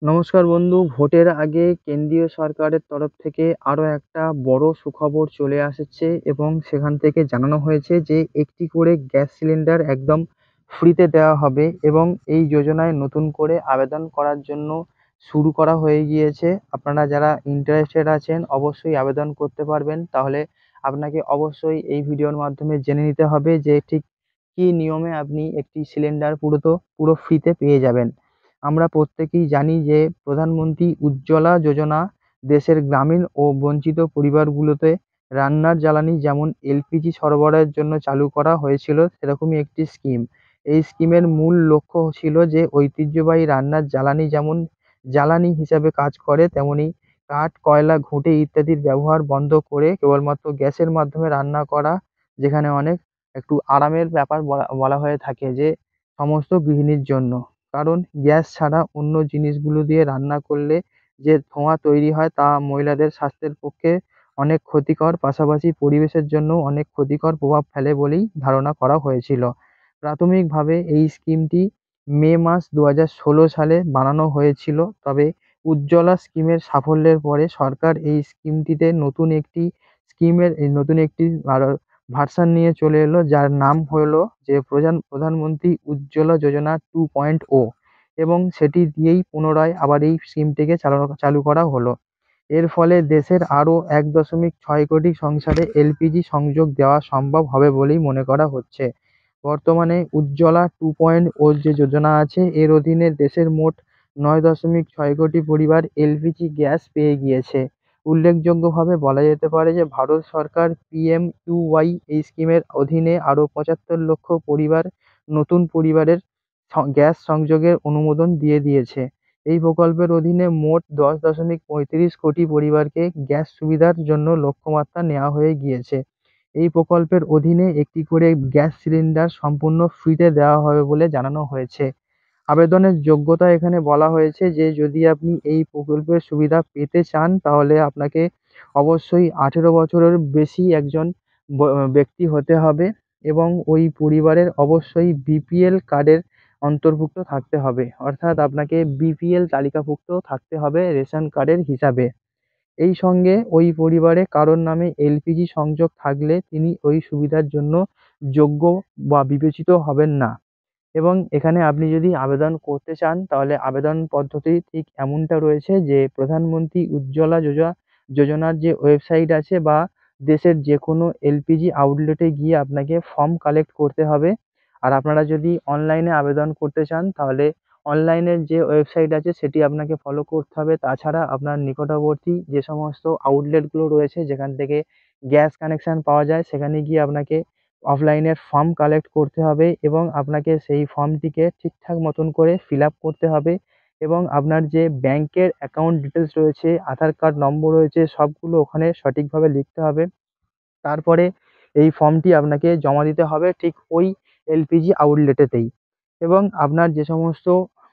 নমস্কার বন্ধু। ভোটের আগে কেন্দ্রীয় সরকারের তরফ থেকে আরো একটা বড় সুখবর চলে আসছে এবং সেখান থেকে জানানো হয়েছে যে একটি করে গ্যাস সিলিন্ডার একদম ফ্রিতে দেওয়া হবে এবং এই যোজনায় নতুন করে আবেদন করার জন্য শুরু করা হয়ে গিয়েছে। আপনারা যারা ইন্টারেস্টেড আছেন অবশ্যই আবেদন করতে পারবেন। তাহলে আপনাকে অবশ্যই এই ভিডিওর মাধ্যমে জেনে নিতে হবে যে ঠিক কী নিয়মে আপনি একটি সিলিন্ডার পুরো ফ্রিতে পেয়ে যাবেন। আমরা প্রত্যেকেই জানি যে প্রধানমন্ত্রী উজ্জ্বলা যোজনা দেশের গ্রামীণ ও বঞ্চিত পরিবারগুলোতে রান্নার জ্বালানি যেমন এলপিজি সরবরাহের জন্য চালু করা হয়েছিল, সেরকমই একটি স্কিম। এই স্কিমের মূল লক্ষ্য ছিল যে ঐতিহ্যবাহী রান্নার জ্বালানি যেমন জ্বালানি হিসাবে কাজ করে, তেমনি কাঠ, কয়লা, ঘুঁটে ইত্যাদির ব্যবহার বন্ধ করে কেবলমাত্র গ্যাসের মাধ্যমে রান্না করা, যেখানে অনেক একটু আরামের ব্যাপার বলা বলা হয়ে থাকে যে সমস্ত গৃহিণীর জন্য। কারণ গ্যাস ছাড়া অন্য জিনিসগুলো দিয়ে রান্না করলে যে ধোঁয়া তৈরি হয় তা মহিলাদের স্বাস্থ্যের পক্ষে অনেক ক্ষতিকর, পাশাপাশি পরিবেশের জন্যও অনেক ক্ষতিকর প্রভাব ফেলে বলেই ধারণা করা হয়েছিল। প্রাথমিকভাবে এই স্কিমটি মে মাস 2016 সালে বানানো হয়েছিল। তবে উজ্জ্বলা স্কিমের সাফল্যের পরে সরকার এই স্কিমটিতে নতুন একটি ভার্সান নিয়ে চলে এলো, যার নাম হলো যে প্রধানমন্ত্রী উজ্জ্বলা যোজনা 2.0, এবং সেটি দিয়েই পুনরায় আবার এই স্কিমটিকে চালু করা হলো। এর ফলে দেশের আরও 1.6 কোটি সংসারে এলপিজি সংযোগ দেওয়া সম্ভব হবে বলেই মনে করা হচ্ছে। বর্তমানে উজ্জ্বলা 2.0 যে যোজনা আছে, এর অধীনে দেশের মোট 9.6 কোটি পরিবার এলপিজি গ্যাস পেয়ে গিয়েছে। উল্লেখযোগ্যভাবে বলা যেতে পারে যে ভারত সরকার পিএমইউওয়াই এই স্কিমের অধীনে আরও 75 লক্ষ পরিবার নতুন পরিবারের গ্যাস সংযোগের অনুমোদন দিয়ে দিয়েছে। এই প্রকল্পের অধীনে মোট 10.35 কোটি পরিবারকে গ্যাস সুবিধার জন্য লক্ষ্যমাত্রা নেওয়া হয়ে গিয়েছে। এই প্রকল্পের অধীনে একটি করে গ্যাস সিলিন্ডার সম্পূর্ণ ফ্রিতে দেওয়া হবে বলে জানানো হয়েছে। আবেদনের যোগ্যতা এখানে বলা হয়েছে যে যদি আপনি এই প্রকল্পের সুবিধা পেতে চান তাহলে আপনাকে অবশ্যই 18 বছরের বেশি একজন ব্যক্তি হতে হবে এবং ওই পরিবারের অবশ্যই বিপিএল কার্ডের অন্তর্ভুক্ত থাকতে হবে। অর্থাৎ আপনাকে বিপিএল তালিকাভুক্ত থাকতে হবে রেশন কার্ডের হিসাবে। এই সঙ্গে ওই পরিবারে কারোর নামে এলপিজি সংযোগ থাকলে তিনি ওই সুবিধার জন্য যোগ্য বা বিবেচিত হবেন না। এবং এখানে আপনি যদি আবেদন করতে চান তাহলে আবেদন পদ্ধতি ঠিক এমনটা রয়েছে যে প্রধানমন্ত্রী উজ্জ্বলা যোজনার যে ওয়েবসাইট আছে বা দেশের যেকোনো এলপিজি আউটলেটে গিয়ে আপনাকে ফর্ম কালেক্ট করতে হবে। আর আপনারা যদি অনলাইনে আবেদন করতে চান তাহলে অনলাইনের যে ওয়েবসাইট আছে সেটি আপনাকে ফলো করতে হবে। তাছাড়া আপনার নিকটবর্তী যে সমস্ত আউটলেটগুলো রয়েছে যেখান থেকে গ্যাস কানেকশন পাওয়া যায় সেখানে গিয়ে আপনাকে অফলাইনের ফর্ম কালেক্ট করতে হবে এবং আপনাকে সেই ফর্মটিকে ঠিকঠাক মতন করে ফিল আপ করতে হবে এবং আপনার যে ব্যাংকের অ্যাকাউন্ট ডিটেলস রয়েছে, আধার কার্ড নম্বর রয়েছে, সবগুলো ওখানে সঠিকভাবে লিখতে হবে। তারপরে এই ফর্মটি আপনাকে জমা দিতে হবে ঠিক ওই এলপিজি আউটলেটেতেই। এবং আপনার যে সমস্ত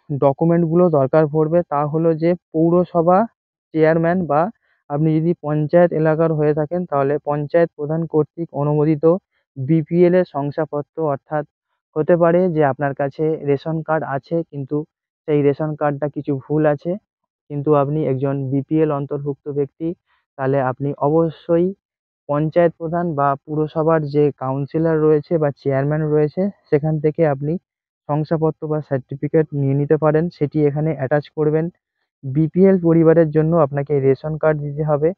ডকুমেন্টগুলো দরকার পড়বে তা হলো যে পৌরসভা চেয়ারম্যান বা আপনি যদি পঞ্চায়েত এলাকার হয়ে থাকেন তাহলে পঞ্চায়েত প্রধান কর্তৃক অনুমোদিত বিপিএল এর শংসাপত্র। অর্থাৎ হতে পারে যে আপনার কাছে রেশন কার্ড আছে কিন্তু সেই রেশন কার্ডটা কিছু ভুল আছে, কিন্তু আপনি একজন বিপিএল অন্তর্ভুক্ত ব্যক্তি, তাহলে আপনি অবশ্যই পঞ্চায়েত প্রধান বা পুরসভার যে কাউন্সিলর রয়েছে বা চেয়ারম্যান রয়েছে সেখান থেকে আপনি শংসাপত্র বা সার্টিফিকেট নিয়ে নিতে পারেন, সেটি এখানে অ্যাটাচ করবেন। বিপিএল পরিবারের জন্য আপনাকে রেশন কার্ড দিতে হবে।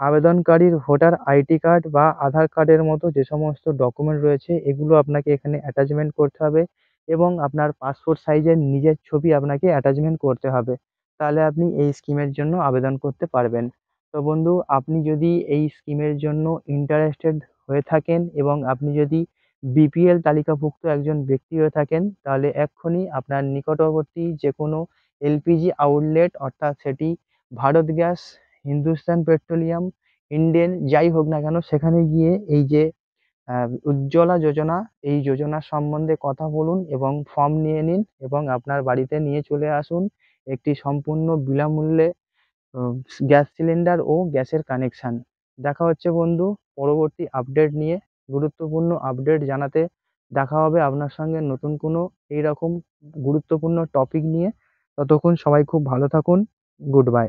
আবেদনকারীর ভোটার আইডি কার্ড বা আধার কার্ডের মতো যে সমস্ত ডকুমেন্ট রয়েছে এগুলো আপনাকে এখানে অ্যাটাচমেন্ট করতে হবে এবং আপনার পাসপোর্ট সাইজের নিজের ছবি আপনাকে অ্যাটাচমেন্ট করতে হবে। তাহলে আপনি এই স্কিমের জন্য আবেদন করতে পারবেন। তো বন্ধু, আপনি যদি এই স্কিমের জন্য ইন্টারেস্টেড হয়ে থাকেন এবং আপনি যদি বিপিএল তালিকাভুক্ত একজন ব্যক্তি হয়ে থাকেন তাহলে এক্ষুনি আপনার নিকটবর্তী যে কোনো এলপিজি আউটলেট, অর্থাৎ সেটি ভারত গ্যাস, হিন্দুস্তান পেট্রোলিয়াম, ইন্ডেন যাই হোক না কেন, সেখানে গিয়ে এই যে উজ্জ্বলা যোজনা, এই যোজনার সম্বন্ধে কথা বলুন এবং ফর্ম নিয়ে নিন এবং আপনার বাড়িতে নিয়ে চলে আসুন একটি সম্পূর্ণ বিনামূল্যে উম গ্যাস সিলিন্ডার ও গ্যাসের কানেকশন। দেখা হচ্ছে বন্ধু পরবর্তী আপডেট নিয়ে। গুরুত্বপূর্ণ আপডেট জানাতে দেখা হবে আপনার সঙ্গে নতুন কোনো এইরকম গুরুত্বপূর্ণ টপিক নিয়ে। ততক্ষণ সবাই খুব ভালো থাকুন। Good bye.